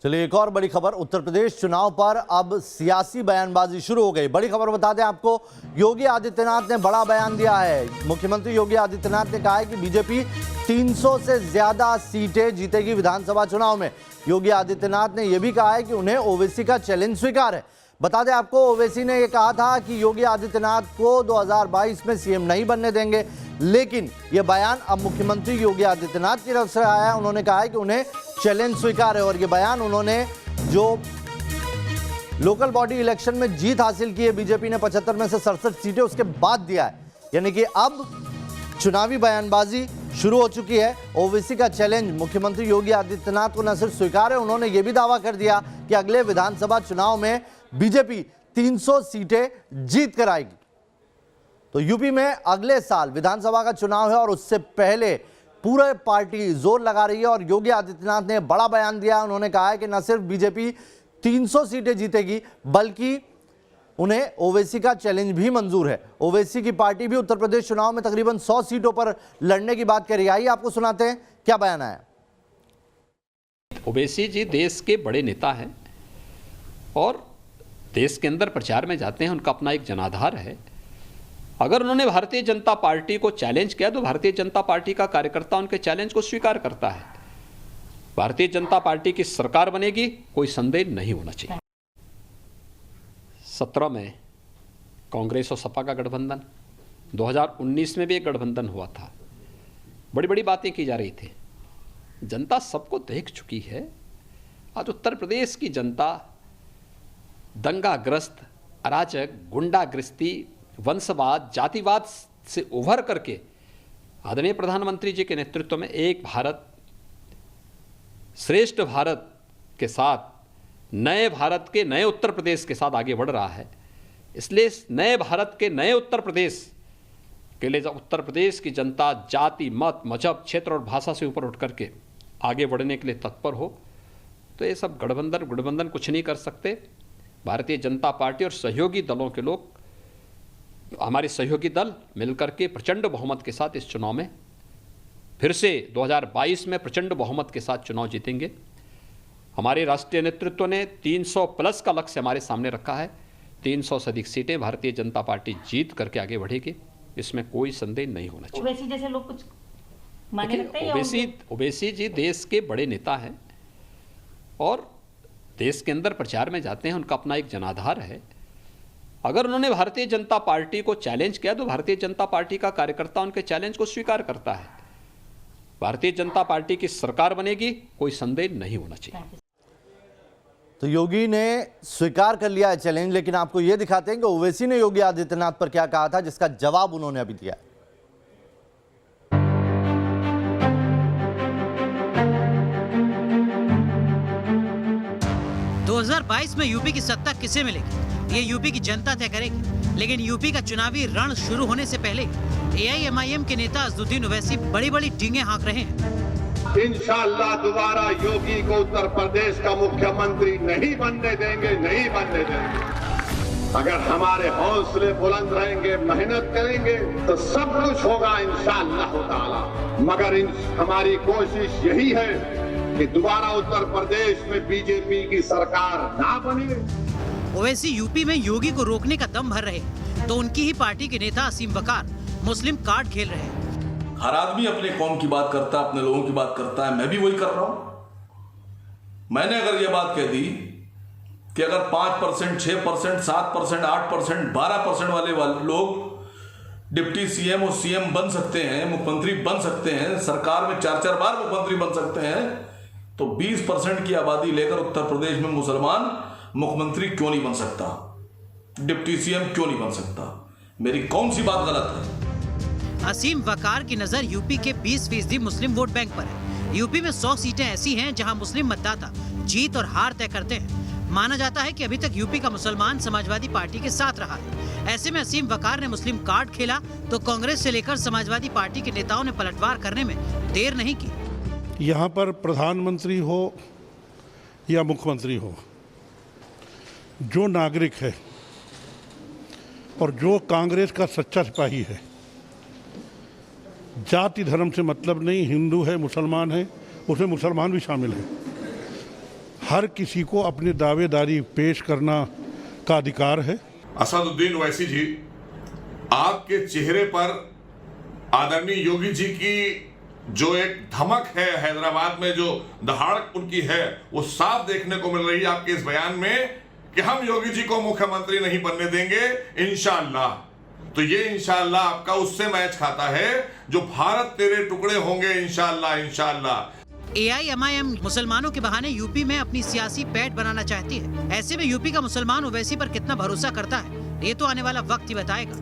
चलिए एक और बड़ी खबर। उत्तर प्रदेश चुनाव पर अब सियासी बयानबाजी शुरू हो गई। बड़ी खबर बता दें आपको, योगी आदित्यनाथ ने बड़ा बयान दिया है। मुख्यमंत्री योगी आदित्यनाथ ने कहा है कि बीजेपी 300 से ज्यादा सीटें जीतेगी विधानसभा चुनाव में। योगी आदित्यनाथ ने यह भी कहा है कि उन्हें ओवैसी का चैलेंज स्वीकार है। बता दें आपको, ओवैसी ने यह कहा था कि योगी आदित्यनाथ को 2022 में सीएम नहीं बनने देंगे, लेकिन यह बयान अब मुख्यमंत्री योगी आदित्यनाथ की तरफ से आया है। उन्होंने कहा है कि उन्हें चैलेंज स्वीकार है और यह बयान उन्होंने जो लोकल बॉडी इलेक्शन में जीत हासिल की है, बीजेपी ने 75 में से 67 सीटें, उसके बाद दिया है। यानी कि अब चुनावी बयानबाजी शुरू हो चुकी है। ओवैसी का चैलेंज मुख्यमंत्री योगी आदित्यनाथ को न सिर्फ स्वीकार है, उन्होंने यह भी दावा कर दिया कि अगले विधानसभा चुनाव में बीजेपी 300 सीटें जीत कर आएगी। तो यूपी में अगले साल विधानसभा का चुनाव है और उससे पहले पूरे पार्टी जोर लगा रही है और योगी आदित्यनाथ ने बड़ा बयान दिया। उन्होंने कहा है कि न सिर्फ बीजेपी 300 सीटें जीतेगी, बल्कि उन्हें ओवैसी का चैलेंज भी मंजूर है। ओवैसी की पार्टी भी उत्तर प्रदेश चुनाव में तकरीबन 100 सीटों पर लड़ने की बात कर रही है। आइए आपको सुनाते हैं क्या बयान आया। ओवैसी जी देश के बड़े नेता हैं और देश के अंदर प्रचार में जाते हैं, उनका अपना एक जनाधार है। अगर उन्होंने भारतीय जनता पार्टी को चैलेंज किया तो भारतीय जनता पार्टी का कार्यकर्ता उनके चैलेंज को स्वीकार करता है। भारतीय जनता पार्टी की सरकार बनेगी, कोई संदेह नहीं होना चाहिए। 17 में कांग्रेस और सपा का गठबंधन, 2019 में भी एक गठबंधन हुआ था। बड़ी बड़ी बातें की जा रही थी, जनता सबको देख चुकी है। आज उत्तर प्रदेश की जनता दंगाग्रस्त, अराजक, गुंडागर्दी, वंशवाद, जातिवाद से उभर करके आदरणीय प्रधानमंत्री जी के नेतृत्व में एक भारत श्रेष्ठ भारत के साथ, नए भारत के नए उत्तर प्रदेश के साथ आगे बढ़ रहा है। इसलिए नए भारत के नए उत्तर प्रदेश के लिए जब उत्तर प्रदेश की जनता जाति, मत, मजहब, क्षेत्र और भाषा से ऊपर उठ करके आगे बढ़ने के लिए तत्पर हो, तो ये सब गठबंधन कुछ नहीं कर सकते। भारतीय जनता पार्टी और सहयोगी दलों के लोग, हमारे सहयोगी दल मिलकर के प्रचंड बहुमत के साथ इस चुनाव में फिर से 2022 में प्रचंड बहुमत के साथ चुनाव जीतेंगे। हमारे राष्ट्रीय नेतृत्व ने 300 प्लस का लक्ष्य हमारे सामने रखा है। 300 से अधिक सीटें भारतीय जनता पार्टी जीत करके आगे बढ़ेगी, इसमें कोई संदेह नहीं होना चाहिए। ओवैसी जैसे लोग कुछ माने रखते हैं। ओवैसी जी देश के बड़े नेता हैं और देश के अंदर प्रचार में जाते हैं, उनका अपना एक जनाधार है। अगर उन्होंने भारतीय जनता पार्टी को चैलेंज किया तो भारतीय जनता पार्टी का कार्यकर्ता उनके चैलेंज को स्वीकार करता है। भारतीय जनता पार्टी की सरकार बनेगी, कोई संदेह नहीं होना चाहिए। तो योगी ने स्वीकार कर लिया है चैलेंज, लेकिन आपको यह दिखाते हैं कि ओवैसी ने योगी आदित्यनाथ पर क्या कहा था, जिसका जवाब उन्होंने अभी दिया। 2022 में यूपी की सत्ता किसे मिलेगी, ये यूपी की जनता तय करेगी। लेकिन यूपी का चुनावी रण शुरू होने से पहले एआईएमआईएम के नेता अजदुद्दीन ओवैसी बड़ी बड़ी डींगे हाँक रहे हैं। इंशाअल्लाह दोबारा योगी को उत्तर प्रदेश का मुख्यमंत्री नहीं बनने देंगे। अगर हमारे हौसले बुलंद रहेंगे, मेहनत करेंगे तो सब कुछ होगा इंशाअल्लाह ताला। मगर हमारी कोशिश यही है कि दोबारा उत्तर प्रदेश में बीजेपी की सरकार ना बने। ओवैसी यूपी में योगी को रोकने का दम भर रहे, तो उनकी ही पार्टी के नेता असीम वकार मुस्लिम कार्ड खेल रहे हैं। हर आदमी अपने कौम की बात करता है, अपने लोगों की बात करता है, मैं भी वही कर रहा हूं। मैंने अगर ये बात कह दी कि अगर 5%, 6%, 7%, 8%, 12% वाले लोग डिप्टी सीएम और सीएम बन सकते हैं, मुख्यमंत्री बन सकते हैं, सरकार में 4-4 बार मुख्यमंत्री बन सकते हैं, तो 20% की आबादी लेकर उत्तर प्रदेश में मुसलमान मुख्यमंत्री क्यों नहीं बन सकता, डिप्टी सीएम क्यों नहीं बन सकता? मेरी कौन सी बात गलत है? असीम वकार की नजर यूपी के 20% मुस्लिम वोट बैंक पर है। यूपी में 100 सीटें ऐसी हैं जहां मुस्लिम मतदाता जीत और हार तय करते हैं। माना जाता है कि अभी तक यूपी का मुसलमान समाजवादी पार्टी के साथ रहा है। ऐसे में असीम वकार ने मुस्लिम कार्ड खेला तो कांग्रेस से लेकर समाजवादी पार्टी के नेताओं ने पलटवार करने में देर नहीं की। यहाँ पर प्रधानमंत्री हो या मुख्यमंत्री हो, जो नागरिक है और जो कांग्रेस का सच्चा सिपाही है, जाति धर्म से मतलब नहीं, हिंदू है, मुसलमान है, उसमें मुसलमान भी शामिल है, हर किसी को अपनी दावेदारी पेश करना का अधिकार है। असदुद्दीन ओवैसी जी, आपके चेहरे पर आदरणीय योगी जी की जो एक धमक है, हैदराबाद में जो दहाड़ उनकी है, वो साफ देखने को मिल रही है आपके इस बयान में कि हम योगी जी को मुख्यमंत्री नहीं बनने देंगे इंशाअल्लाह। तो ये इंशाअल्लाह आपका उससे मैच खाता है जो भारत तेरे टुकड़े होंगे इंशाअल्लाह इंशाअल्लाह। AIMIM मुसलमानों के बहाने यूपी में अपनी सियासी पैठ बनाना चाहती है। ऐसे में यूपी का मुसलमान ओवैसी पर कितना भरोसा करता है, ये तो आने वाला वक्त ही बताएगा।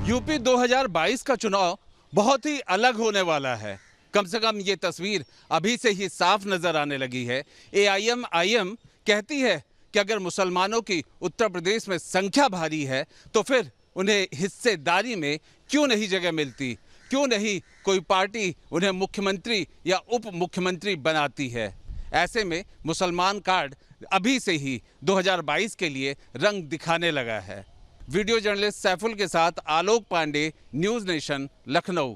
यूपी 2022 का चुनाव बहुत ही अलग होने वाला है। कम से कम ये तस्वीर अभी से ही साफ नजर आने लगी है। AIMIM कहती है कि अगर मुसलमानों की उत्तर प्रदेश में संख्या भारी है तो फिर उन्हें हिस्सेदारी में क्यों नहीं जगह मिलती, क्यों नहीं कोई पार्टी उन्हें मुख्यमंत्री या उप मुख्यमंत्री बनाती है। ऐसे में मुसलमान कार्ड अभी से ही 2022 के लिए रंग दिखाने लगा है। वीडियो जर्नलिस्ट सैफुल के साथ आलोक पांडे, न्यूज़ नेशन, लखनऊ।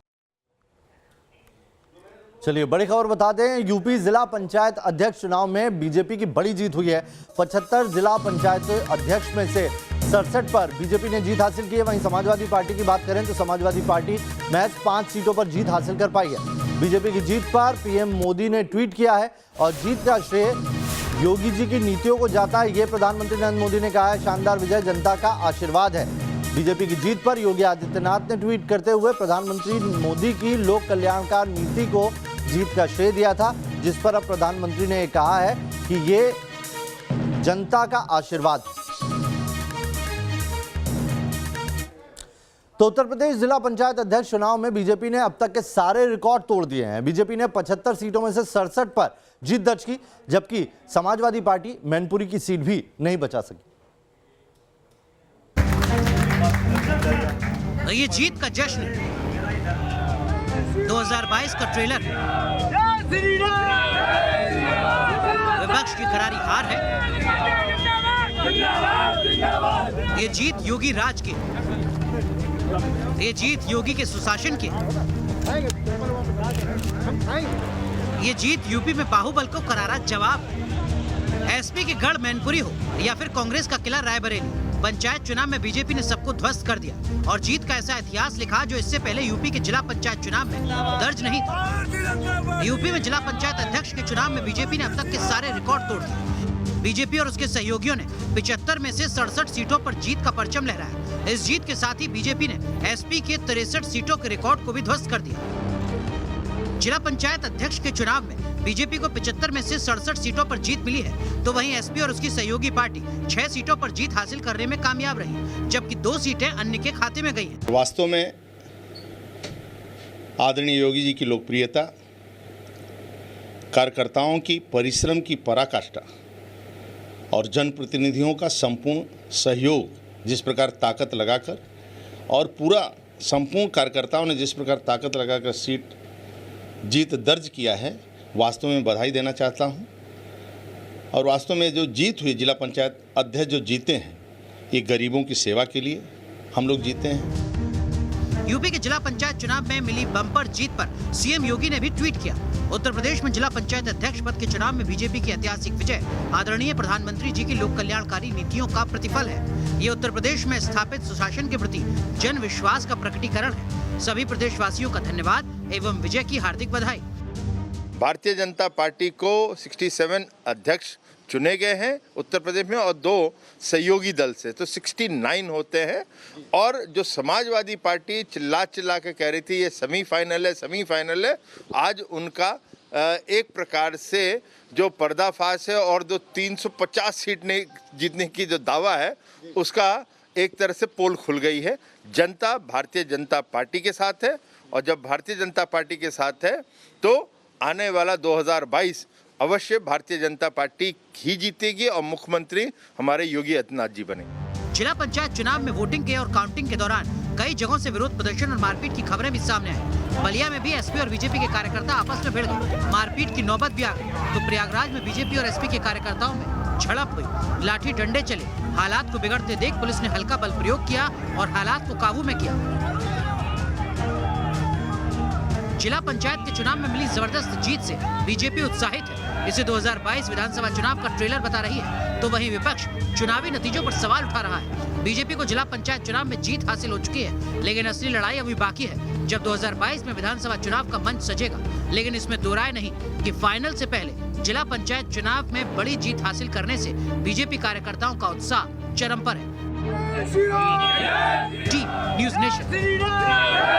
चलिए बड़ी खबर बता दें, यूपी जिला पंचायत अध्यक्ष चुनाव में बीजेपी की बड़ी जीत हुई है। 75 जिला पंचायत अध्यक्ष में से 67 पर बीजेपी ने जीत हासिल की है। वहीं समाजवादी पार्टी की बात करें तो समाजवादी पार्टी महज 5 सीटों पर जीत हासिल कर पाई है। बीजेपी की जीत पर पीएम मोदी ने ट्वीट किया है और जीत का श्रेय योगी जी की नीतियों को जाता है। ये प्रधानमंत्री नरेंद्र मोदी ने कहा है, शानदार विजय जनता का आशीर्वाद है। बीजेपी की जीत पर योगी आदित्यनाथ ने ट्वीट करते हुए प्रधानमंत्री मोदी की लोक कल्याणकारी नीति को जीत का श्रेय दिया था, जिस पर अब प्रधानमंत्री ने कहा है कि ये जनता का आशीर्वाद। तो उत्तर प्रदेश जिला पंचायत अध्यक्ष चुनाव में बीजेपी ने अब तक के सारे रिकॉर्ड तोड़ दिए हैं। बीजेपी ने 75 सीटों में से 67 पर जीत दर्ज की, जबकि समाजवादी पार्टी मैनपुरी की सीट भी नहीं बचा सकी। ये जीत का जश्न 2022 का ट्रेलर, विपक्ष की करारी हार है। ये जीत योगी राज की, ये जीत योगी के सुशासन की, ये जीत यूपी में बाहुबल को करारा जवाब। एसपी के गढ़ मैनपुरी हो या फिर कांग्रेस का किला रायबरेली, पंचायत चुनाव में बीजेपी ने सबको ध्वस्त कर दिया और जीत का ऐसा इतिहास लिखा जो इससे पहले यूपी के जिला पंचायत चुनाव में दर्ज नहीं था। यूपी में जिला पंचायत अध्यक्ष के चुनाव में बीजेपी ने अब तक के सारे रिकॉर्ड तोड़ दिए। बीजेपी और उसके सहयोगियों ने 75 में से 67 सीटों पर जीत का परचम लहराया। इस जीत के साथ ही बीजेपी ने एसपी के 63 सीटों के रिकॉर्ड को भी ध्वस्त कर दिया। जिला पंचायत अध्यक्ष के चुनाव में बीजेपी को 75 में से 67 सीटों पर जीत मिली है, तो वहीं एसपी और उसकी सहयोगी पार्टी 6 सीटों पर जीत हासिल करने में कामयाब रही, जबकि 2 सीटें अन्य के खाते में गई हैं। वास्तव में आदरणीय योगी जी की लोकप्रियता, कार्यकर्ताओं की परिश्रम की पराकाष्ठा और जनप्रतिनिधियों का संपूर्ण सहयोग, जिस प्रकार ताकत लगाकर और पूरा संपूर्ण कार्यकर्ताओं ने जिस प्रकार ताकत लगाकर सीट जीत दर्ज किया है, वास्तव में बधाई देना चाहता हूं। और वास्तव में जो जीत हुई, जिला पंचायत अध्यक्ष जो जीते हैं, ये गरीबों की सेवा के लिए हम लोग जीते हैं। यूपी के जिला पंचायत चुनाव में मिली बम्पर जीत पर सीएम योगी ने भी ट्वीट किया। उत्तर प्रदेश में जिला पंचायत अध्यक्ष पद के चुनाव में बीजेपी की ऐतिहासिक विजय आदरणीय प्रधानमंत्री जी की लोक कल्याणकारी नीतियों का प्रतिफल है। ये उत्तर प्रदेश में स्थापित सुशासन के प्रति जन विश्वास का प्रकटीकरण है। सभी प्रदेशवासियों का धन्यवाद एवं विजय की हार्दिक बधाई। भारतीय जनता पार्टी को 67 अध्यक्ष चुने गए हैं उत्तर प्रदेश में और 2 सहयोगी दल से, तो 69 होते हैं। और जो समाजवादी पार्टी चिल्ला के कह रही थी ये सेमीफाइनल है, आज उनका एक प्रकार से जो पर्दाफाश है और जो 350 सीट जीतने की जो दावा है, उसका एक तरह से पोल खुल गई है। जनता भारतीय जनता पार्टी के साथ है और जब भारतीय जनता पार्टी के साथ है तो आने वाला 2022 अवश्य भारतीय जनता पार्टी ही जीतेगी और मुख्यमंत्री हमारे योगी आदित्यनाथ जी बनेंगे। जिला पंचायत चुनाव में वोटिंग के और काउंटिंग के दौरान कई जगहों से विरोध प्रदर्शन और मारपीट की खबरें भी सामने आई। बलिया में भी एसपी और बीजेपी के कार्यकर्ता आपस में भिड़ गए, मारपीट की नौबत भी आ गई। तो प्रयागराज में बीजेपी और एसपी के कार्यकर्ताओं में झड़प हुई, लाठी डंडे चले। हालात को बिगड़ते देख पुलिस ने हल्का बल प्रयोग किया और हालात को काबू में किया। जिला पंचायत के चुनाव में मिली जबरदस्त जीत से बीजेपी उत्साहित है। इसे 2022 विधानसभा चुनाव का ट्रेलर बता रही है, तो वहीं विपक्ष चुनावी नतीजों पर सवाल उठा रहा है। बीजेपी को जिला पंचायत चुनाव में जीत हासिल हो चुकी है, लेकिन असली लड़ाई अभी बाकी है, जब 2022 में विधानसभा चुनाव का मंच सजेगा। लेकिन इसमें दो राय नहीं कि फाइनल से पहले जिला पंचायत चुनाव में बड़ी जीत हासिल करने से बीजेपी कार्यकर्ताओं का उत्साह चरम पर है। T news nation.